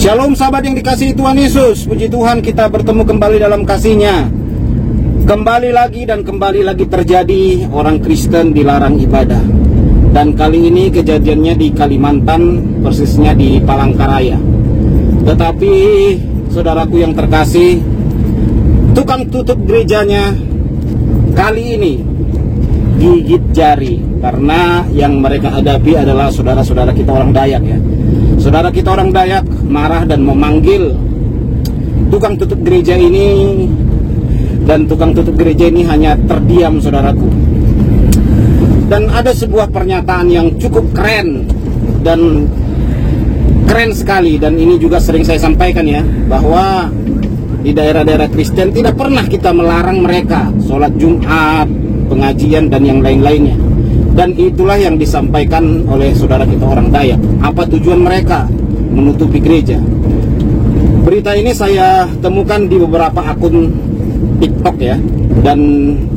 Shalom sahabat yang dikasihi Tuhan Yesus. Puji Tuhan kita bertemu kembali dalam kasih-Nya. Kembali lagi dan kembali lagi terjadi orang Kristen dilarang ibadah. Dan kali ini kejadiannya di Kalimantan, persisnya di Palangkaraya. Tetapi saudaraku yang terkasih, tukang tutup gerejanya kali ini gigit jari, karena yang mereka hadapi adalah saudara-saudara kita orang Dayak ya. Saudara kita orang Dayak marah dan memanggil tukang tutup gereja ini, dan tukang tutup gereja ini hanya terdiam, saudaraku. Dan ada sebuah pernyataan yang cukup keren dan keren sekali, dan ini juga sering saya sampaikan ya, bahwa di daerah-daerah Kristen tidak pernah kita melarang mereka sholat Jumat, pengajian dan yang lain-lainnya. Dan itulah yang disampaikan oleh saudara kita orang Dayak. Apa tujuan mereka menutupi gereja? Berita ini saya temukan di beberapa akun TikTok ya, dan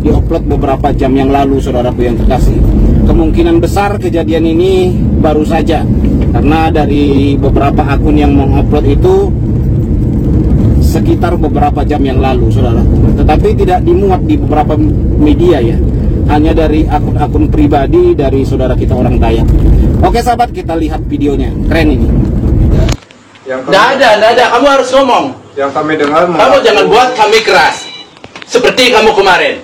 diupload beberapa jam yang lalu, saudaraku yang terkasih. Kemungkinan besar kejadian ini baru saja, karena dari beberapa akun yang mengupload itu sekitar beberapa jam yang lalu, saudaraku. Tetapi tidak dimuat di beberapa media ya, hanya dari akun-akun pribadi dari saudara kita orang Dayak. Oke sahabat, kita lihat videonya. Keren ini. Nggak ada. Kamu harus ngomong. Yang kami dengar, kamu jangan buat kami keras seperti kamu kemarin.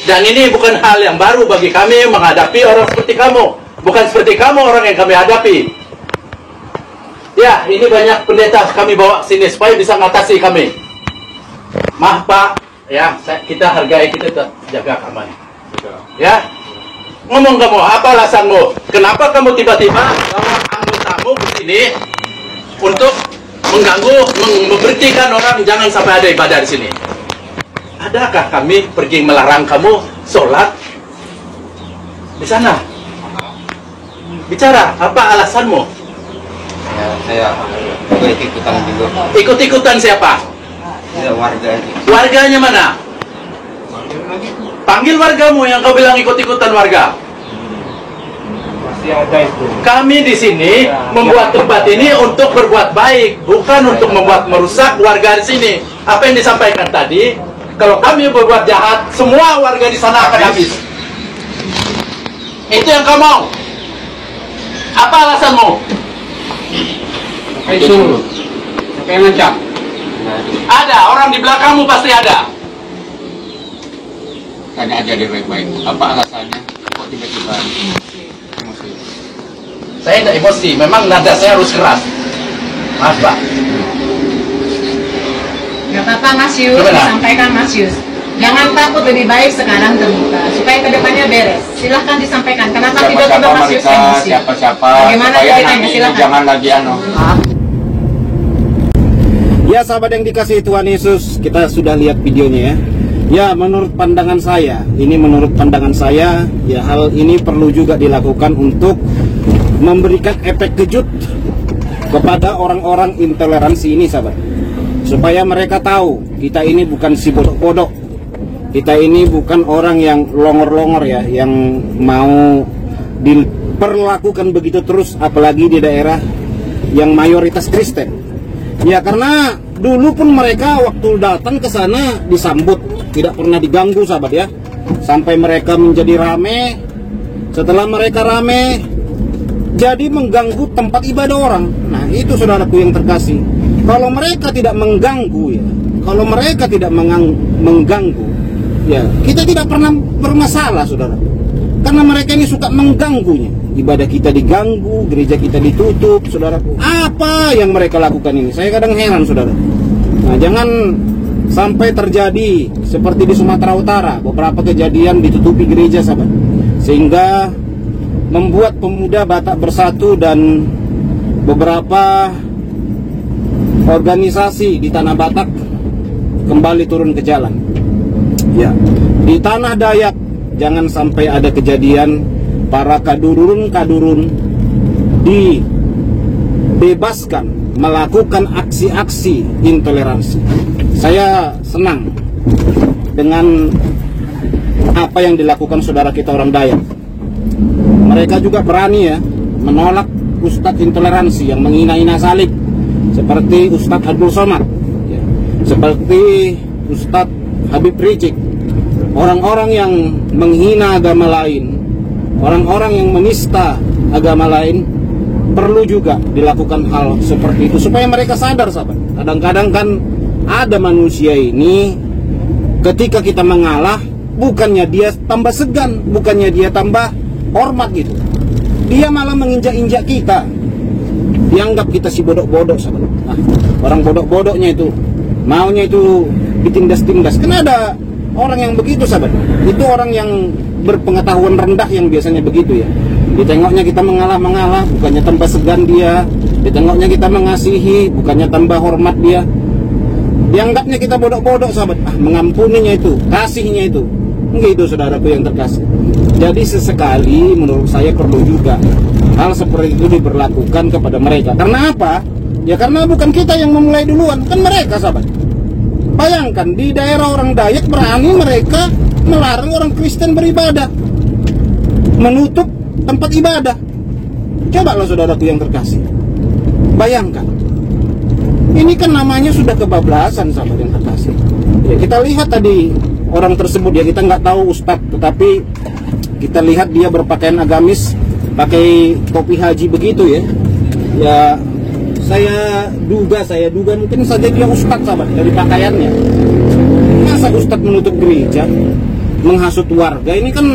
Dan ini bukan hal yang baru bagi kami menghadapi orang seperti kamu. Bukan seperti kamu orang yang kami hadapi. Ya, ini banyak pendeta kami bawa sini supaya bisa mengatasi kami. Maaf Pak, ya kita hargai, kita jaga aman. Ya, ngomong kamu, apa alasanmu? Kenapa kamu tiba-tiba bawa anggotamu ke sini untuk mengganggu, memberhentikan orang jangan sampai ada ibadah di sini? Adakah kami pergi melarang kamu sholat di sana? Bicara, apa alasanmu? ya, saya ikut-ikutan juga. Ikut-ikutan siapa? Ya, warga ini. Warganya mana? Panggil wargamu yang kau bilang ikut-ikutan warga. Masih ada itu. Kami di sini membuat tempat ini untuk berbuat baik, bukan untuk membuat merusak warga di sini. Apa yang disampaikan tadi, kalau kami berbuat jahat, semua warga di sana akan habis. Itu yang kau mau. Apa alasanmu? Itu siapa yang ngajak? Ada, orang di belakangmu pasti ada. Tanya aja dia baik-baik. Apa alasannya? Kok tiba-tiba emosi? Saya tidak emosi, memang nada saya harus keras. Maaf Pak. Gak apa-apa Mas Yus, Gimana? disampaikan Mas Yus. Jangan takut, lebih baik sekarang terbuka supaya kedepannya beres. Silahkan disampaikan. Kenapa tiba-tiba Mas Yus emosi? Siapa-siapa. Bagaimana Supaya ceritanya? nanti Silahkan. jangan lagi Ya sahabat yang dikasihi Tuhan Yesus, kita sudah lihat videonya ya. Ya, menurut pandangan saya, ya hal ini perlu juga dilakukan untuk memberikan efek kejut kepada orang-orang intoleransi ini, sahabat. Supaya mereka tahu, kita ini bukan si bodoh-bodoh. Kita ini bukan orang yang longor-longor ya, yang mau diperlakukan begitu terus, apalagi di daerah yang mayoritas Kristen. Ya, karena dulu pun mereka waktu datang ke sana disambut, tidak pernah diganggu, sahabat ya. Sampai mereka menjadi rame. Setelah mereka rame, jadi mengganggu tempat ibadah orang. Nah, itu saudaraku yang terkasih. Kalau mereka tidak mengganggu ya, kalau mereka tidak mengganggu, ya kita tidak pernah bermasalah, saudara. Karena mereka ini suka mengganggunya. Ibadah kita diganggu, gereja kita ditutup, saudaraku. Apa yang mereka lakukan ini? Saya kadang heran, saudara. Nah, jangan sampai terjadi seperti di Sumatera Utara, beberapa kejadian ditutupi gereja, sahabat, sehingga membuat pemuda Batak Bersatu dan beberapa organisasi di tanah Batak kembali turun ke jalan. Ya, di tanah Dayak jangan sampai ada kejadian para kadurun-kadurun dibebaskan melakukan aksi-aksi intoleransi. Saya senang dengan apa yang dilakukan saudara kita orang Dayak. Mereka juga berani ya menolak ustadz intoleransi yang menghina-hina salib. seperti Ustadz Abdul Somad, ya, seperti Ustadz Habib Rizik, orang-orang yang menghina agama lain, orang-orang yang menista agama lain, perlu juga dilakukan hal seperti itu supaya mereka sadar, sahabat. Kadang-kadang kan ada manusia ini ketika kita mengalah, bukannya dia tambah segan, bukannya dia tambah hormat gitu, dia malah menginjak-injak kita, dianggap kita si bodoh-bodoh, sahabat. Nah, orang bodoh-bodohnya itu maunya itu ditindas-tindas. Kan ada orang yang begitu, sahabat. Itu orang yang berpengetahuan rendah yang biasanya begitu ya. Ditengoknya kita mengalah-mengalah, bukannya tambah segan dia. Ditengoknya kita mengasihi, bukannya tambah hormat dia. Dianggapnya kita bodoh-bodoh, sahabat. Mengampuninya itu, kasihnya itu. Enggak, itu saudaraku yang terkasih. Jadi sesekali menurut saya perlu juga hal seperti itu diberlakukan kepada mereka. Karena apa? Ya karena bukan kita yang memulai duluan, kan mereka, sahabat. Bayangkan di daerah orang Dayak berani mereka melarang orang Kristen beribadah, menutup tempat ibadah. Coba lo saudaraku yang terkasih, bayangkan. Ini kan namanya sudah kebablasan, sahabat yang terkasih. Ya, kita lihat tadi orang tersebut, ya kita nggak tahu ustadz, tetapi kita lihat dia berpakaian agamis, pakai topi haji begitu ya. Ya saya duga mungkin saja dia ustadz, sahabat, dari pakaiannya. Masa ustadz menutup gereja, menghasut warga? Ini kan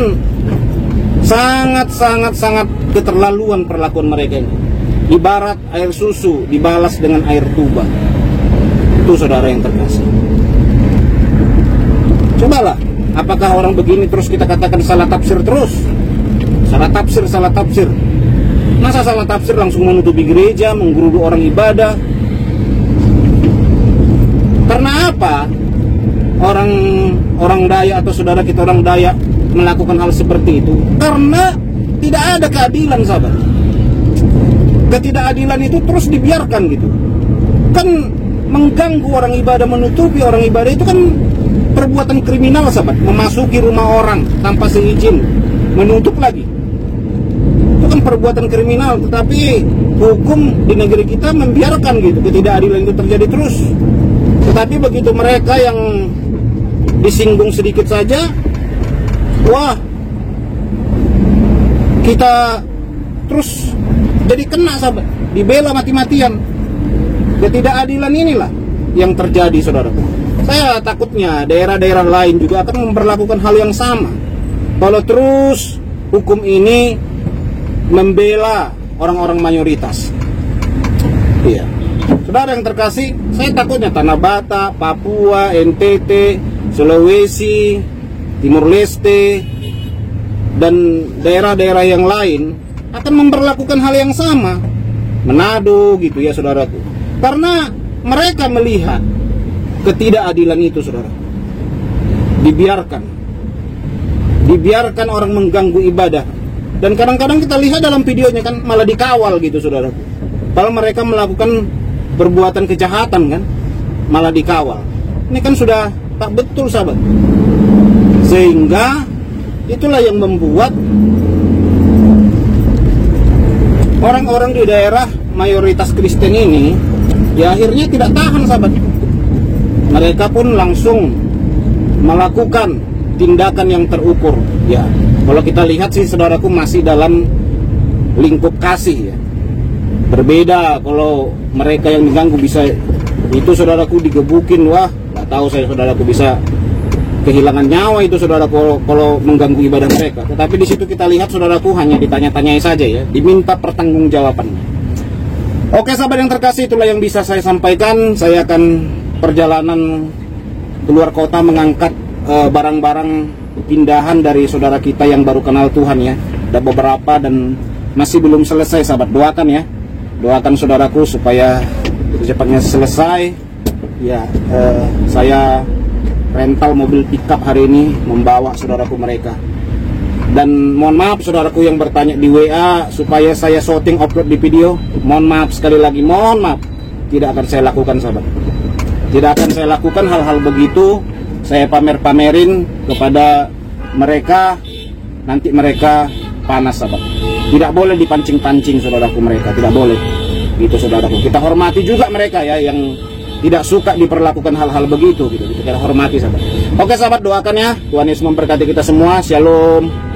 sangat keterlaluan perlakuan mereka ini. Ibarat air susu dibalas dengan air tuba. Itu saudara yang terkasih. Cobalah, apakah orang begini terus kita katakan salah tafsir terus? Salah tafsir. Masa salah tafsir langsung menutupi gereja, menggeruduk orang ibadah? Karena apa? Orang Dayak atau saudara kita orang Dayak melakukan hal seperti itu karena tidak ada keadilan, sahabat. Ketidakadilan itu terus dibiarkan gitu. Kan mengganggu orang ibadah, menutupi orang ibadah, itu kan perbuatan kriminal, sahabat. Memasuki rumah orang tanpa seizin, menutup lagi. Itu kan perbuatan kriminal, tetapi hukum di negeri kita membiarkan gitu ketidakadilan itu terjadi terus. Tetapi begitu mereka yang disinggung sedikit saja, wah, kita terus jadi kena, sahabat, dibela mati-matian. Ketidakadilan inilah yang terjadi, saudaraku. Saya takutnya daerah-daerah lain juga akan memperlakukan hal yang sama. Kalau terus hukum ini membela orang-orang mayoritas. Iya. Saudara yang terkasih, saya takutnya Tanah Batak, Papua, NTT, Sulawesi, Timur Leste, dan daerah-daerah yang lain akan memperlakukan hal yang sama. Manado gitu ya, saudaraku. Karena mereka melihat ketidakadilan itu, saudara. Dibiarkan orang mengganggu ibadah. Dan kadang-kadang kita lihat dalam videonya kan malah dikawal gitu, saudara. Kalau mereka melakukan perbuatan kejahatan kan malah dikawal. Ini kan sudah tak betul, sahabat. Sehingga itulah yang membuat orang-orang di daerah mayoritas Kristen ini ya akhirnya tidak tahan, sahabat. Mereka pun langsung melakukan tindakan yang terukur. Ya, kalau kita lihat sih, saudaraku, masih dalam lingkup kasih ya. Berbeda kalau mereka yang diganggu bisa itu, saudaraku, digebukin. Wah, nggak tahu saya, saudaraku, bisa kehilangan nyawa itu, saudaraku, kalau mengganggu ibadah mereka. Tetapi di situ kita lihat, saudaraku, hanya ditanya-tanyai saja ya, diminta pertanggungjawabannya. Oke, sahabat yang terkasih, itulah yang bisa saya sampaikan. Saya akan perjalanan keluar kota mengangkat barang-barang pindahan dari saudara kita yang baru kenal Tuhan ya. Ada beberapa dan masih belum selesai, sahabat. Doakan ya, doakan saudaraku supaya secepatnya selesai ya. Saya rental mobil pickup hari ini membawa saudaraku mereka. Dan mohon maaf saudaraku yang bertanya di WA supaya saya shooting upload di video. Mohon maaf sekali lagi, mohon maaf, tidak akan saya lakukan, sahabat. Tidak akan saya lakukan hal-hal begitu. Saya pamer-pamerin kepada mereka, nanti mereka panas, sahabat. Tidak boleh dipancing-pancing, saudaraku, mereka tidak boleh. Gitu saudaraku. Kita hormati juga mereka ya yang tidak suka diperlakukan hal-hal begitu gitu. Kita hormati sahabat. Oke sahabat, doakan ya Tuhan Yesus memberkati kita semua. Shalom.